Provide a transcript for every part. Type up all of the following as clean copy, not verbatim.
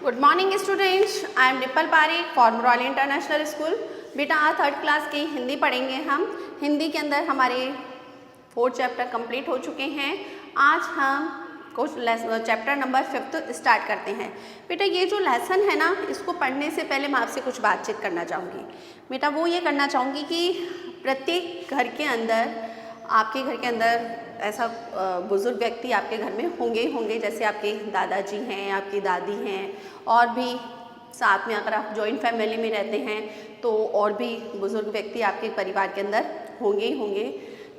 Good morning students, I am Dimple Parekh for Morali international school. बेटा आज 3rd class की हिंदी पढ़ेंगे हम। हिंदी के अंदर हमारे 4 चैप्टर कंप्लीट हो चुके हैं। आज हम कुछ चैप्टर नंबर 5 स्टार्ट करते हैं। बेटा ये जो लेसन है ना, इसको पढ़ने से पहले मैं आपसे कुछ बातचीत करना चाहूँगी। बेटा वो ये करना चाहूँगी कि प्रत्येक घर के अंदर, आपके घर के अंदर ऐसा बुज़ुर्ग व्यक्ति आपके घर में होंगे ही होंगे, जैसे आपके दादाजी हैं, आपकी दादी हैं, और भी साथ में अगर आप जॉइंट फैमिली में रहते हैं तो और भी बुज़ुर्ग व्यक्ति आपके परिवार के अंदर होंगे ही होंगे।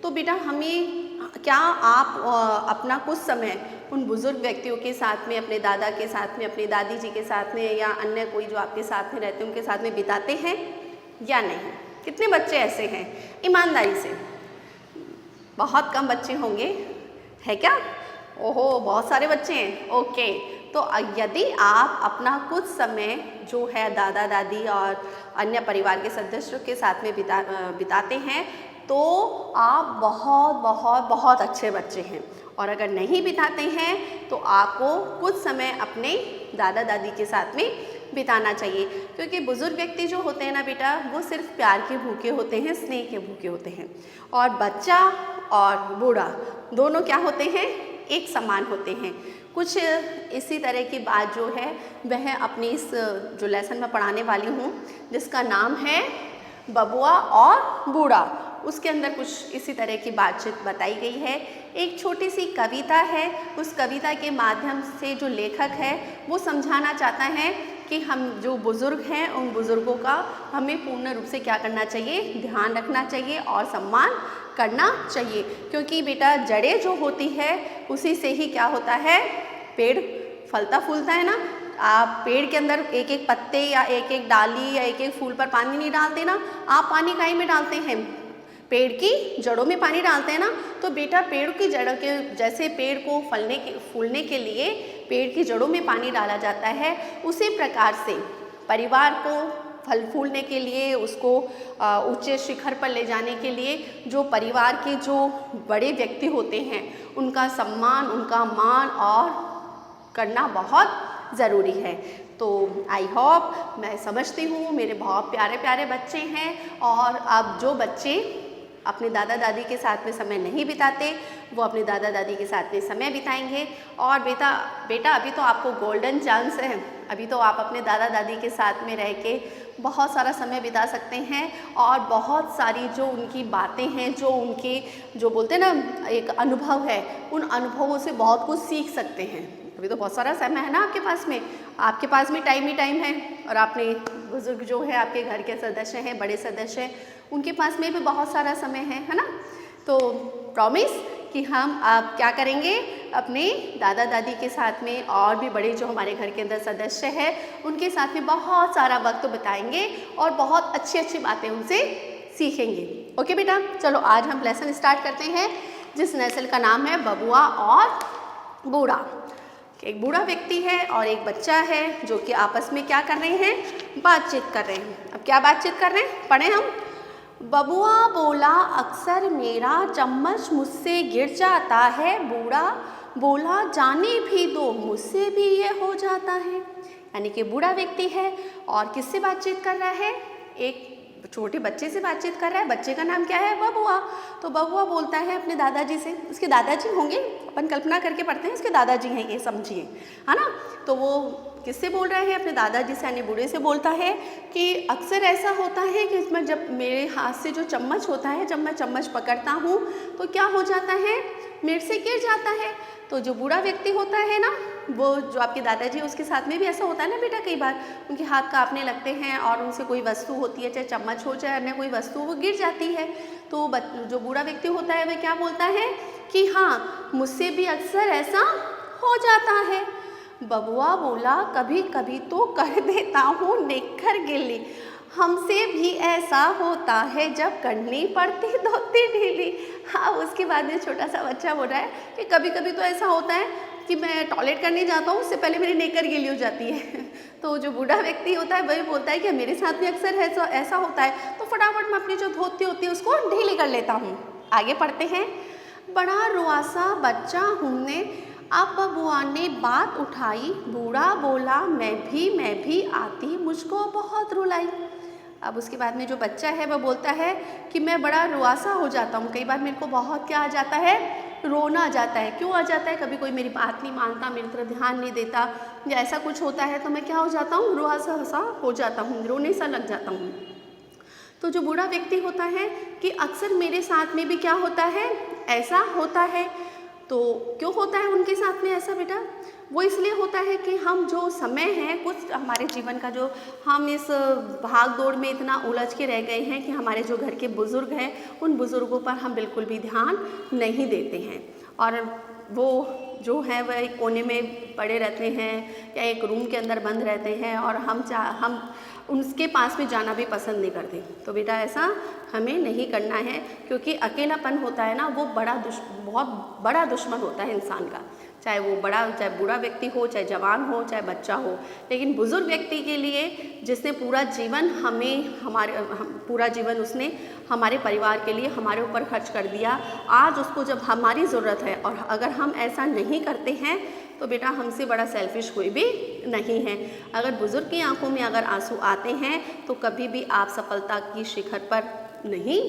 तो बेटा हमें क्या आप अपना कुछ समय उन बुज़ुर्ग व्यक्तियों के साथ में, अपने दादा के साथ में, अपनी दादी जी के साथ में, या अन्य कोई जो आपके साथ में रहते हैं उनके साथ में बिताते हैं या नहीं? कितने बच्चे ऐसे हैं? ईमानदारी से बहुत कम बच्चे होंगे, है क्या? ओहो, बहुत सारे बच्चे हैं। ओके, तो यदि आप अपना कुछ समय जो है दादा दादी और अन्य परिवार के सदस्यों के साथ में बिताते हैं तो आप बहुत बहुत बहुत अच्छे बच्चे हैं। और अगर नहीं बिताते हैं तो आपको कुछ समय अपने दादा दादी के साथ में बिताना चाहिए, क्योंकि बुज़ुर्ग व्यक्ति जो होते हैं ना बेटा, वो सिर्फ प्यार के भूखे होते हैं, स्नेह के भूखे होते हैं। और बच्चा और बूढ़ा दोनों क्या होते हैं? एक समान होते हैं। कुछ इसी तरह की बात जो है वह अपनी इस जो लेसन में पढ़ाने वाली हूँ, जिसका नाम है बबुआ और बूढ़ा, उसके अंदर कुछ इसी तरह की बातचीत बताई गई है। एक छोटी सी कविता है। उस कविता के माध्यम से जो लेखक है वो समझाना चाहता है कि हम जो बुज़ुर्ग हैं उन बुज़ुर्गों का हमें पूर्ण रूप से क्या करना चाहिए? ध्यान रखना चाहिए और सम्मान करना चाहिए, क्योंकि बेटा जड़ें जो होती है उसी से ही क्या होता है? पेड़ फलता फूलता है ना। आप पेड़ के अंदर एक एक पत्ते या एक एक डाली या एक एक फूल पर पानी नहीं डालते ना, आप पानी काहे में डालते हैं? पेड़ की जड़ों में पानी डालते हैं ना। तो बेटा पेड़ की जड़ों के जैसे पेड़ को फूलने के लिए पेड़ की जड़ों में पानी डाला जाता है, उसी प्रकार से परिवार को फल फूलने के लिए, उसको ऊंचे शिखर पर ले जाने के लिए जो परिवार के जो बड़े व्यक्ति होते हैं उनका सम्मान, उनका मान और करना बहुत ज़रूरी है। तो आई होप, मैं समझती हूँ मेरे बहुत प्यारे प्यारे बच्चे हैं, और अब जो बच्चे अपने दादा दादी के साथ में समय नहीं बिताते वो अपने दादा दादी के साथ में समय बिताएंगे। और बेटा अभी तो आपको गोल्डन चांस है। अभी तो आप अपने दादा दादी के साथ में रह के बहुत सारा समय बिता सकते हैं, और बहुत सारी जो उनकी बातें हैं, जो उनके जो बोलते हैं ना एक अनुभव है, उन अनुभवों से बहुत कुछ सीख सकते हैं। अभी तो बहुत सारा समय है ना आपके पास में टाइम ही टाइम है। और आपने बुज़ुर्ग जो है आपके घर के सदस्य हैं, बड़े सदस्य हैं, उनके पास में भी बहुत सारा समय है ना। तो प्रॉमिस कि हम अब क्या करेंगे, अपने दादा दादी के साथ में और भी बड़े जो हमारे घर के अंदर सदस्य हैं उनके साथ में बहुत सारा वक्त बिताएंगे और बहुत अच्छी अच्छी बातें उनसे सीखेंगे। ओके बेटा, चलो आज हम लेसन स्टार्ट करते हैं, जिस लेसन का नाम है बबुआ और बूढ़ा। एक बूढ़ा व्यक्ति है और एक बच्चा है जो कि आपस में क्या कर रहे हैं? बातचीत कर रहे हैं। अब क्या बातचीत कर रहे हैं? पढ़ें हम। बबुआ बोला, अक्सर मेरा चम्मच मुझसे गिर जाता है। बूढ़ा बोला, जाने भी दो, मुझसे भी ये हो जाता है। यानी कि बूढ़ा व्यक्ति है और किससे बातचीत कर रहा है? एक छोटे बच्चे से बातचीत कर रहा है। बच्चे का नाम क्या है? बबुआ। तो बबुआ बोलता है अपने दादाजी से, उसके दादाजी होंगे, अपन कल्पना करके पढ़ते हैं, उसके दादाजी हैं ये, समझिए, है ना। तो वो किससे बोल रहे हैं? अपने दादाजी से, यानी बूढ़े से बोलता है कि अक्सर ऐसा होता है कि इसमें जब मेरे हाथ से जो चम्मच होता है, जब मैं चम्मच पकड़ता हूँ तो क्या हो जाता है? मेरे से गिर जाता है। तो जो बूढ़ा व्यक्ति होता है ना, वो जो आपके दादाजी उसके साथ में भी ऐसा होता है ना बेटा, कई बार उनके हाथ कांपने लगते हैं और उनसे कोई वस्तु होती है, चाहे चम्मच हो चाहे अन्य कोई वस्तु, वो गिर जाती है। तो जो बूढ़ा व्यक्ति होता है वह क्या बोलता है कि हाँ, मुझसे भी अक्सर ऐसा हो जाता है। बबुआ बोला, कभी कभी तो कर देता हूँ निखर गिल्ली, हमसे भी ऐसा होता है जब करनी पड़ती धोती ढीली। हाँ, उसके बाद में छोटा सा बच्चा बोल रहा है कि कभी कभी तो ऐसा होता है कि मैं टॉयलेट करने जाता हूँ, उससे पहले मेरी नेकर गीली हो जाती है। तो जो बूढ़ा व्यक्ति होता है वही बोलता है कि मेरे साथ भी अक्सर ऐसा होता है, तो फटाफट मैं अपनी जो धोती होती है उसको ढीली कर लेता हूँ। आगे पढ़ते हैं। बड़ा रुआसा बच्चा हमने अब बबुआ ने बात उठाई, बूढ़ा बोला मैं भी आती मुझको बहुत रुलाई। अब उसके बाद में जो बच्चा है वह बोलता है कि मैं बड़ा रुआसा हो जाता हूँ, कई बार मेरे को बहुत क्या आ जाता है, रोना आ जाता है। क्यों आ जाता है? कभी कोई मेरी बात नहीं मानता, मेरी तरफ ध्यान नहीं देता या ऐसा कुछ होता है तो मैं क्या हो जाता हूँ, रुआसा सा हो जाता हूँ, रोने सा लग जाता हूँ। तो जो बूढ़ा व्यक्ति होता है कि अक्सर मेरे साथ में भी क्या होता है, ऐसा होता है। तो क्यों होता है उनके साथ में ऐसा बेटा? वो इसलिए होता है कि हम जो समय है कुछ हमारे जीवन का, जो हम इस भाग दौड़ में इतना उलझ के रह गए हैं कि हमारे जो घर के बुज़ुर्ग हैं उन बुज़ुर्गों पर हम बिल्कुल भी ध्यान नहीं देते हैं, और वो जो है वह एक कोने में पड़े रहते हैं या एक रूम के अंदर बंद रहते हैं, और हम उनके पास में जाना भी पसंद नहीं करते। तो बेटा ऐसा हमें नहीं करना है, क्योंकि अकेलापन होता है ना, वो बहुत बड़ा दुश्मन होता है इंसान का। चाहे वो चाहे बूढ़ा व्यक्ति हो, चाहे जवान हो, चाहे बच्चा हो। लेकिन बुज़ुर्ग व्यक्ति के लिए, जिसने पूरा जीवन पूरा जीवन उसने हमारे परिवार के लिए हमारे ऊपर खर्च कर दिया, आज उसको जब हमारी ज़रूरत है और अगर हम ऐसा नहीं करते हैं तो बेटा हमसे बड़ा सेल्फिश कोई भी नहीं है। अगर बुज़ुर्ग की आंखों में अगर आंसू आते हैं तो कभी भी आप सफलता की शिखर पर नहीं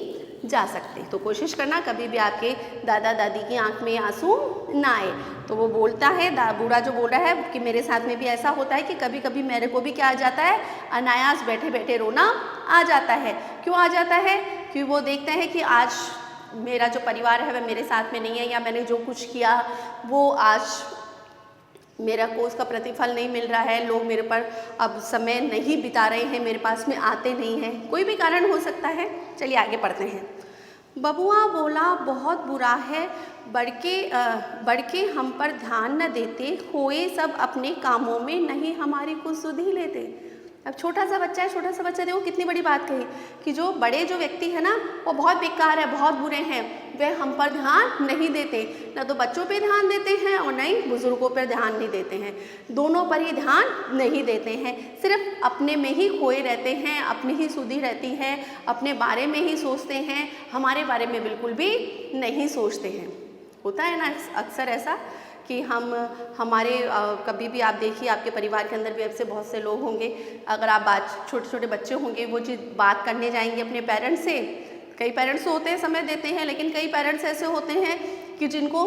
जा सकते। तो कोशिश करना कभी भी आपके दादा दादी की आंख में आंसू ना आए। तो वो बोलता है, बूढ़ा जो बोल रहा है कि मेरे साथ में भी ऐसा होता है कि कभी कभी मेरे को भी क्या आ जाता है, अनायास बैठे बैठे रोना आ जाता है। क्यों आ जाता है? क्योंकि वो देखते हैं कि आज मेरा जो परिवार है वह मेरे साथ में नहीं है, या मैंने जो कुछ किया वो आज मेरा को उसका प्रतिफल नहीं मिल रहा है, लोग मेरे पर अब समय नहीं बिता रहे हैं, मेरे पास में आते नहीं हैं, कोई भी कारण हो सकता है। चलिए आगे पढ़ते हैं। बबुआ बोला बहुत बुरा है, बढ़ के हम पर ध्यान न देते, होए सब अपने कामों में, नहीं हमारी कुछ सुध ही लेते। अब छोटा सा बच्चा देखो कितनी बड़ी बात कही कि जो बड़े जो व्यक्ति है ना वो बहुत बेकार है, बहुत बुरे हैं, वे हम पर ध्यान नहीं देते, ना तो बच्चों पे ध्यान देते हैं और न ही बुजुर्गों पर ध्यान नहीं देते हैं, दोनों पर ही ध्यान नहीं देते हैं, सिर्फ अपने में ही खोए रहते हैं, अपनी ही सुधि रहती है, अपने बारे में ही सोचते हैं, हमारे बारे में बिल्कुल भी नहीं सोचते हैं। होता है ना अक्सर ऐसा कि हमारे कभी भी आप देखिए आपके परिवार के अंदर भी ऐसे बहुत से लोग होंगे, अगर आप छोटे छोटे बच्चे होंगे वो चीज़ बात करने जाएंगे अपने पेरेंट्स से, कई पेरेंट्स होते हैं समय देते हैं, लेकिन कई पेरेंट्स ऐसे होते हैं कि जिनको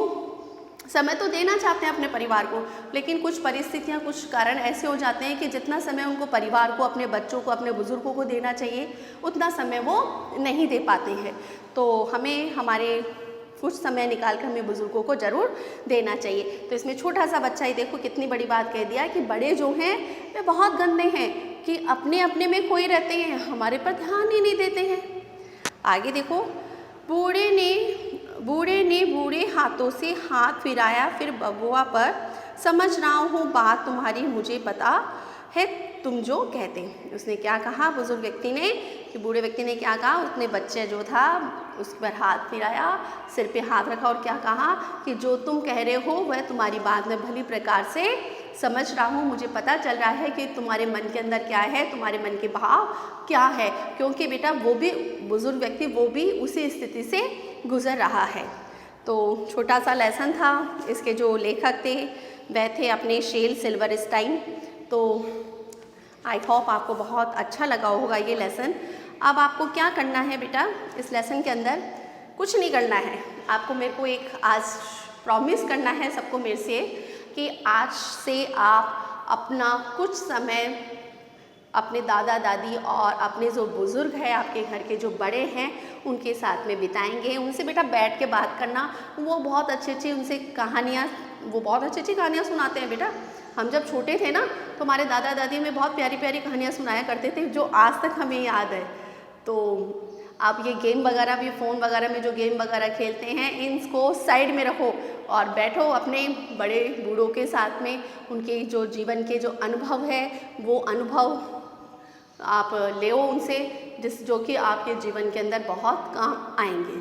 समय तो देना चाहते हैं अपने परिवार को, लेकिन कुछ परिस्थितियां, कुछ कारण ऐसे हो जाते हैं कि जितना समय उनको परिवार को, अपने बच्चों को, अपने बुजुर्गों को देना चाहिए उतना समय वो नहीं दे पाते हैं। तो हमें हमारे कुछ समय निकाल कर हमें बुजुर्गों को ज़रूर देना चाहिए। तो इसमें छोटा सा बच्चा ही देखो कितनी बड़ी बात कह दिया कि बड़े जो हैं वे बहुत गंदे हैं कि अपने में खोए रहते हैं, हमारे पर ध्यान ही नहीं देते हैं। आगे देखो, बूढ़े ने बूढ़े हाथों से हाथ फिराया, फिर बबुआ पर, समझ रहा हूँ बात तुम्हारी, मुझे पता है तुम जो कहते। उसने क्या कहा बुजुर्ग व्यक्ति ने, कि बूढ़े व्यक्ति ने क्या कहा, उसने बच्चे जो था उस पर हाथ फिराया, सिर पे हाथ रखा और क्या कहा कि जो तुम कह रहे हो वह तुम्हारी बात में भली प्रकार से समझ रहा हूँ, मुझे पता चल रहा है कि तुम्हारे मन के अंदर क्या है, तुम्हारे मन के भाव क्या है, क्योंकि बेटा वो भी बुजुर्ग व्यक्ति वो भी उसी स्थिति से गुजर रहा है। तो छोटा सा लेसन था, इसके जो लेखक थे वह थे अपने शेल सिल्वरस्टाइन। तो आई होप आपको बहुत अच्छा लगा होगा ये लेसन। अब आपको क्या करना है बेटा, इस लेसन के अंदर कुछ नहीं करना है, आपको मेरे को एक आज प्रॉमिस करना है सबको मेरे से कि आज से आप अपना कुछ समय अपने दादा दादी और अपने जो बुज़ुर्ग हैं, आपके घर के जो बड़े हैं उनके साथ में बिताएंगे। उनसे बेटा बैठ के बात करना, वो बहुत अच्छी उनसे कहानियाँ, वो बहुत अच्छी कहानियाँ सुनाते हैं बेटा। हम जब छोटे थे ना तो हमारे दादा दादी में बहुत प्यारी प्यारी कहानियाँ सुनाया करते थे जो आज तक हमें याद है। तो आप ये गेम वगैरह भी, फ़ोन वगैरह में जो गेम वगैरह खेलते हैं, इनको साइड में रखो और बैठो अपने बड़े बूढ़ों के साथ में, उनके जो जीवन के जो अनुभव है वो अनुभव आप ले उनसे, जो कि आपके जीवन के अंदर बहुत काम आएंगे।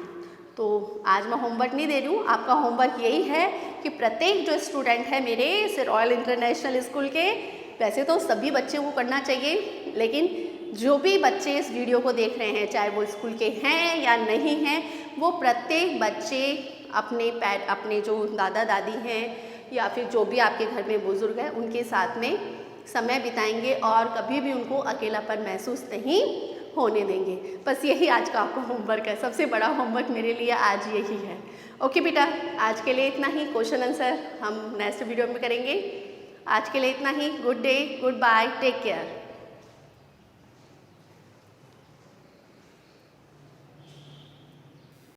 तो आज मैं होमवर्क नहीं दे रही हूँ, आपका होमवर्क यही है कि प्रत्येक जो स्टूडेंट है मेरे इस रॉयल इंटरनेशनल स्कूल के, वैसे तो सभी बच्चे को करना चाहिए, लेकिन जो भी बच्चे इस वीडियो को देख रहे हैं चाहे वो स्कूल के हैं या नहीं हैं, वो प्रत्येक बच्चे अपने जो दादा दादी हैं या फिर जो भी आपके घर में बुज़ुर्ग हैं उनके साथ में समय बिताएंगे और कभी भी उनको अकेलापन महसूस नहीं होने देंगे। बस यही आज का आपका होमवर्क है, सबसे बड़ा होमवर्क मेरे लिए आज यही है। ओके बेटा, आज के लिए इतना ही। क्वेश्चन आंसर हम नेक्स्ट वीडियो में करेंगे। आज के लिए इतना ही। Good day, goodbye, take care.